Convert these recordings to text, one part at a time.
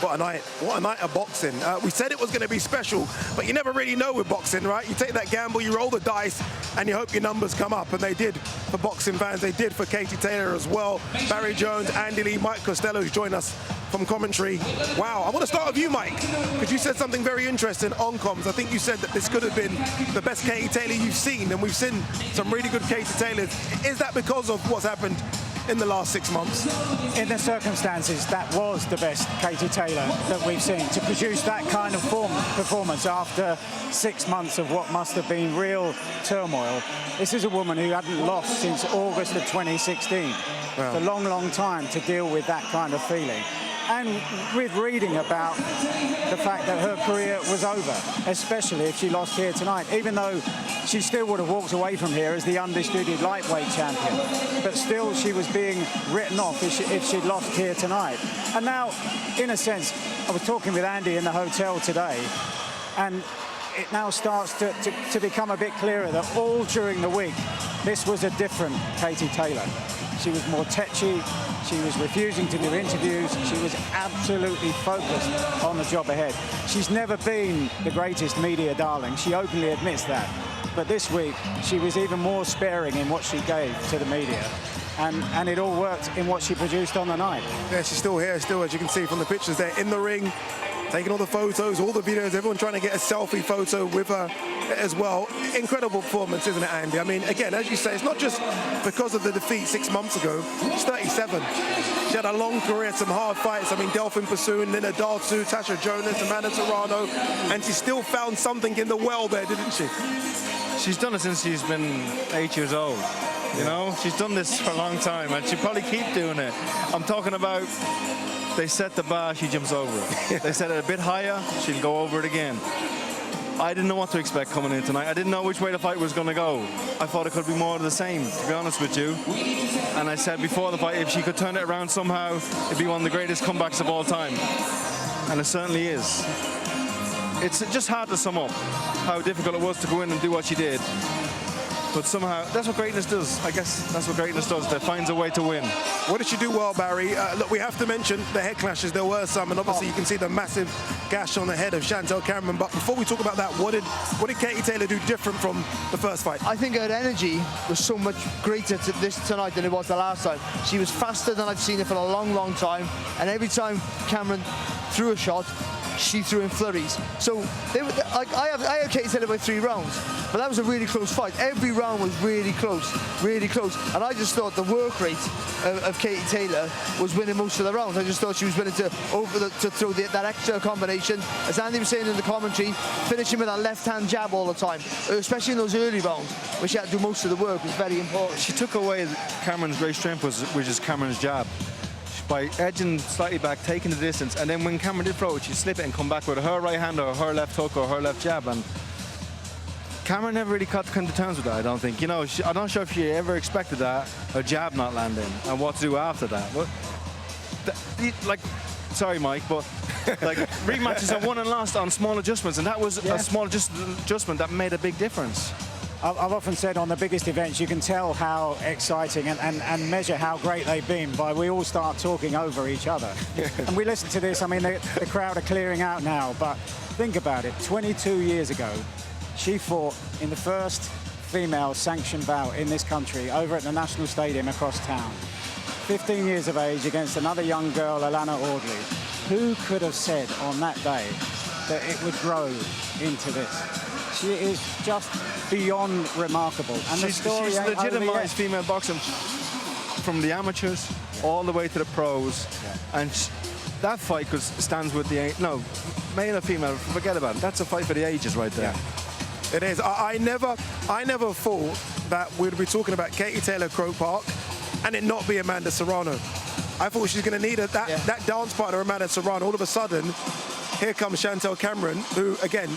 What a night of boxing. We said it was going to be special, but you never really know with boxing, right? You take that gamble, you roll the dice, and you hope your numbers come up, and they did for boxing fans. They did for Katie Taylor as well. Barry Jones, Andy Lee, Mike Costello, who's joined us from commentary. Wow, I want to start with you, Mike, because you said something very interesting on comms. I think you said that this could have been the best Katie Taylor you've seen, and we've seen some really good Katie Taylors. Is that because of what's happened in the last 6 months? In the circumstances, that was the best Katie Taylor that we've seen. To produce that kind of performance after 6 months of what must have been real turmoil. This is a woman who hadn't lost since August of 2016. Wow. It's a long, long time to deal with that kind of feeling. And with reading about the fact that her career was over, especially if she lost here tonight, even though she still would have walked away from here as the undisputed lightweight champion. But still, she was being written off if she'd lost here tonight. And now, in a sense, I was talking with Andy in the hotel today, and it now starts to become a bit clearer that all during the week, this was a different Katie Taylor. She was more tetchy, she was refusing to do interviews, she was absolutely focused on the job ahead. She's never been the greatest media darling, she openly admits that. But this week, she was even more sparing in what she gave to the media. And it all worked in what she produced on the night. Yeah, she's still here, still, as you can see from the pictures there, in the ring, taking all the photos, all the videos, everyone trying to get a selfie photo with her as well. Incredible performance, isn't it, Andy? I mean, again, as you say, it's not just because of the defeat 6 months ago. She's 37. She had a long career, some hard fights. I mean, Delphine Pursoon, Nina Dalsu, Tasha Jonas, Amanda Serrano, and she still found something in the well there, didn't she? She's done it since she's been 8 years old. You know, she's done this for a long time, and she'll probably keep doing it. I'm talking about, they set the bar, she jumps over it. They set it a bit higher, she'll go over it again. I didn't know what to expect coming in tonight. I didn't know which way the fight was going to go. I thought it could be more of the same, to be honest with you. And I said before the fight, if she could turn it around somehow, it'd be one of the greatest comebacks of all time. And it certainly is. It's just hard to sum up how difficult it was to go in and do what she did. But somehow, that's what greatness does. I guess that's what greatness does. That finds a way to win. What did she do well, Barry? Look, we have to mention the head clashes. There were some, and obviously you can see the massive gash on the head of Chantelle Cameron. But before we talk about that, what did Katie Taylor do different from the first fight? I think her energy was so much greater tonight than it was the last time. She was faster than I've seen her for a long, long time. And every time Cameron threw a shot, she threw in flurries. So I had Katie Taylor by 3 rounds, but that was a really close fight. Every round was really close, really close. And I just thought the work rate of Katie Taylor was winning most of the rounds. I just thought she was willing to throw that extra combination. As Andy was saying in the commentary, finishing with that left-hand jab all the time, especially in those early rounds, where she had to do most of the work, was very important. She took away Cameron's great strength, which is Cameron's jab. By edging slightly back, taking the distance, and then when Cameron did throw it, she'd slip it and come back with her right hand or her left hook or her left jab. And Cameron never really come to terms with that, I don't think. You know, I'm not sure if she ever expected that, her jab not landing, and what to do after that. But, like, sorry, Mike, but like rematches are won and lost on small adjustments, and that was a small adjustment that made a big difference. I've often said on the biggest events, you can tell how exciting and measure how great they've been by we all start talking over each other. And we listen to this, I mean, the crowd are clearing out now, but think about it. 22 years ago, she fought in the first female sanctioned bout in this country over at the National Stadium across town. 15 years of age against another young girl, Alana Audley. Who could have said on that day that it would grow into this? She is just beyond remarkable. And she's legitimized female boxing from the amateurs all the way to the pros. Yeah. And that fight stands with the male or female, forget about it. That's a fight for the ages right there. Yeah. It is. I never thought that we'd be talking about Katie Taylor Croke Park and it not be Amanda Serrano. I thought she's going to need that dance partner, Amanda Serrano. All of a sudden, here comes Chantelle Cameron, who, again,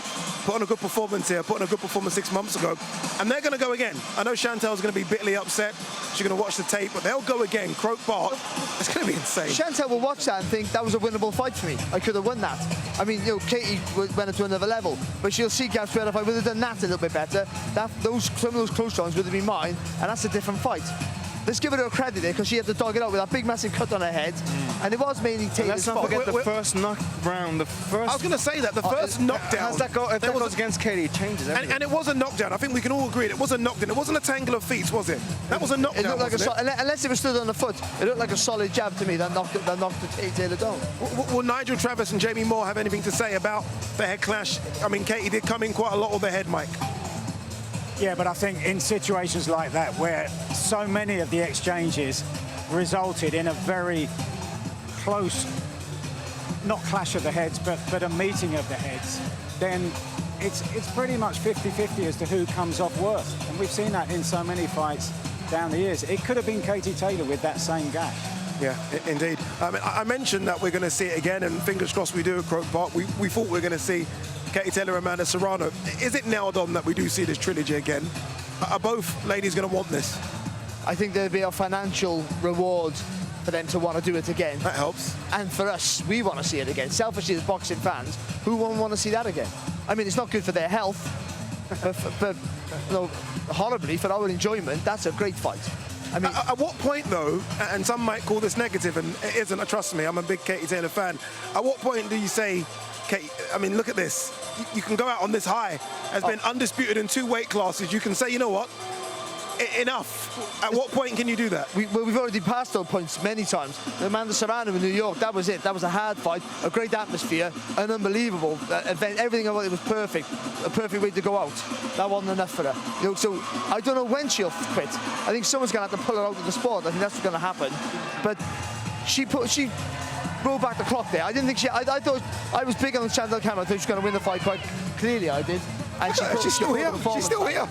put on a good performance here, put on a good performance 6 months ago. And they're going to go again. I know Chantelle's going to be bitterly upset. She's going to watch the tape, but they'll go again. Croke Park, it's going to be insane. Chantelle will watch that and think, that was a winnable fight for me. I could have won that. I mean, you know, Katie went up to another level, but she'll see gaps where if I would have done that a little bit better, some of those close rounds would have been mine, and that's a different fight. let's give her credit there, because she had to dog it out with that big massive cut on her head, and it was mainly Taylor's Let's not fault. forget the first knock round. The first. I was going to say that the first knockdown. If that goes against Katie, it changes everything. And it was a knockdown. I think we can all agree it was a knockdown. It wasn't a tangle of feet, was it? That was a knockdown. It looked like wasn't it? unless it was stood on the foot, it looked like a solid jab to me that knocked Katie Taylor down. Will Nigel Travis and Jamie Moore have anything to say about the head clash? I mean, Katie did come in quite a lot with the head, Mike. Yeah, but I think in situations like that, where so many of the exchanges resulted in a very close, not clash of the heads, but a meeting of the heads, then it's pretty much 50-50 as to who comes off worse. And we've seen that in so many fights down the years. It could have been Katie Taylor with that same gash. Yeah, indeed. I mentioned that we're going to see it again, and fingers crossed we do at Croke Park. We thought we were going to see Katie Taylor, Amanda Serrano. Is it nailed on that we do see this trilogy again? Are both ladies going to want this? I think there'll be a financial reward for them to want to do it again. That helps. And for us, we want to see it again. Selfishly, as boxing fans, who won't want to see that again? I mean, it's not good for their health, but you know, horribly for our enjoyment, that's a great fight. I mean, at what point, though, and some might call this negative, and it isn't, trust me, I'm a big Katie Taylor fan. At what point do you say, Kate, I mean, look at this. You can go out on this high. Has been undisputed in 2 weight classes. You can say, you know what, enough. At what point can you do that? we've already passed those points many times. The Amanda Serrano in New York, that was it. That was a hard fight, a great atmosphere, an unbelievable event. Everything about it was perfect, a perfect way to go out. That wasn't enough for her. You know, so I don't know when she'll quit. I think someone's going to have to pull her out of the sport. I think that's what's going to happen. But she rolled back the clock there. I didn't think I thought I was big on Chantelle Cameron. I thought she was going to win the fight quite clearly. I did. And she's still here. She's still here.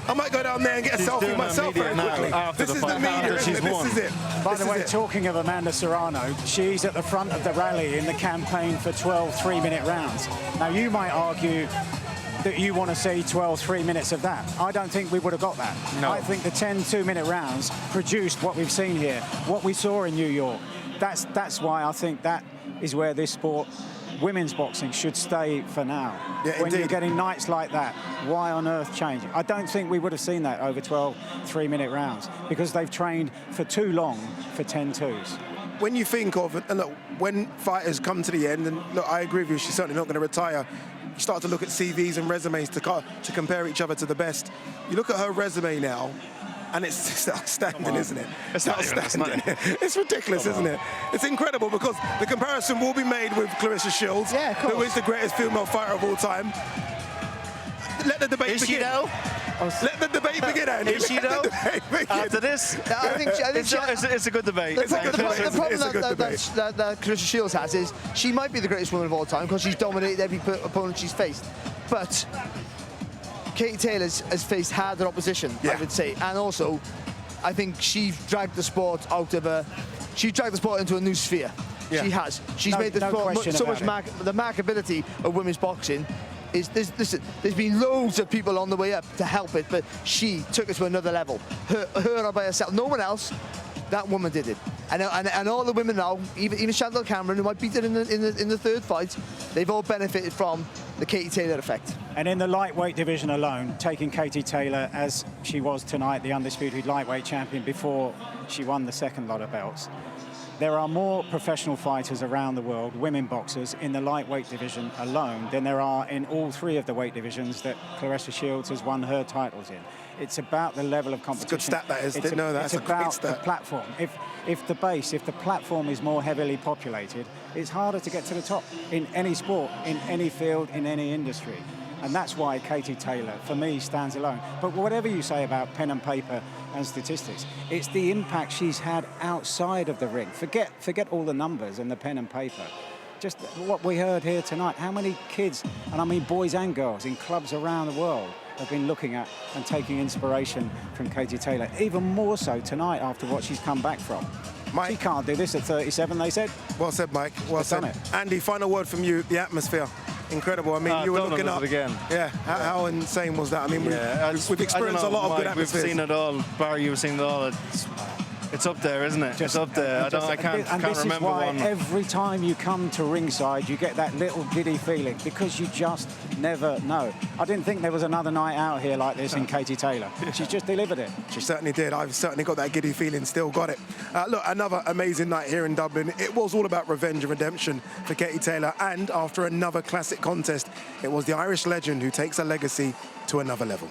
I might go down there and get a selfie myself very quickly. This is the media. This is it. By the way, talking of Amanda Serrano, she's at the front of the rally in the campaign for 12 3-minute rounds. Now, you might argue that you want to see 12 3 minutes of that. I don't think we would have got that. No. I think the 10 2-minute rounds produced what we've seen here, what we saw in New York. That's why I think that is where this sport, women's boxing, should stay for now. Yeah, when indeed. you're getting nights like that, why on earth change it? I don't think we would have seen that over 12 3-minute rounds, because they've trained for too long for 10-2s. When you think of it, and look, when fighters come to the end, and look, I agree with you, she's certainly not going to retire. You start to look at CVs and resumes to compare each other to the best. You look at her resume now, and it's outstanding, isn't it? It's outstanding. It's ridiculous, isn't it? It's incredible, because the comparison will be made with Clarissa Shields, who is the greatest female fighter of all time. Let the debate begin. Is she though? Let the debate begin, Andy. Is she though? After this? I think It's a good debate. It's a good debate. The problem It's a good debate. that Clarissa Shields has is she might be the greatest woman of all time because she's dominated every opponent she's faced. But Katie Taylor has faced harder opposition, I would say. And also, I think she dragged the sport out of a... She dragged the sport into a new sphere. Yeah. She has. She's made the sport so much... The marketability of women's boxing is... There's been loads of people on the way up to help it, but she took it to another level. Her all by herself. No one else. That woman did it. And all the women now, even Chantelle Cameron, who might beat her in the third fight, they've all benefited from the Katie Taylor effect. And in the lightweight division alone, taking Katie Taylor as she was tonight, the undisputed lightweight champion before she won the second lot of belts, there are more professional fighters around the world, women boxers, in the lightweight division alone than there are in all 3 of the weight divisions that Clarissa Shields has won her titles in. It's about the level of competition. It's a good stat, that is. Didn't know that. It's about the platform. If the platform is more heavily populated, it's harder to get to the top in any sport, in any field, in any industry. And that's why Katie Taylor, for me, stands alone. But whatever you say about pen and paper and statistics, it's the impact she's had outside of the ring. Forget all the numbers and the pen and paper. Just what we heard here tonight, how many kids, and I mean boys and girls, in clubs around the world have been looking at and taking inspiration from Katie Taylor, even more so tonight after what she's come back from. Mike, she can't do this at 37, they said. Well said, Mike. Well said. Andy, final word from you. The atmosphere, incredible. I mean, you were looking up. Again. Yeah, how insane was that? I mean, we've experienced a lot of good atmospheres. We've seen it all. Barry, you've seen it all. It's up there, isn't it? It's up there. I can't and this remember is why one. every time you come to ringside, you get that little giddy feeling, because you just never know. I didn't think there was another night out here like this in Katie Taylor. She just delivered it. She certainly did. I've certainly got that giddy feeling, still got it. Look, another amazing night here in Dublin. It was all about revenge and redemption for Katie Taylor, and after another classic contest, it was the Irish legend who takes her legacy to another level.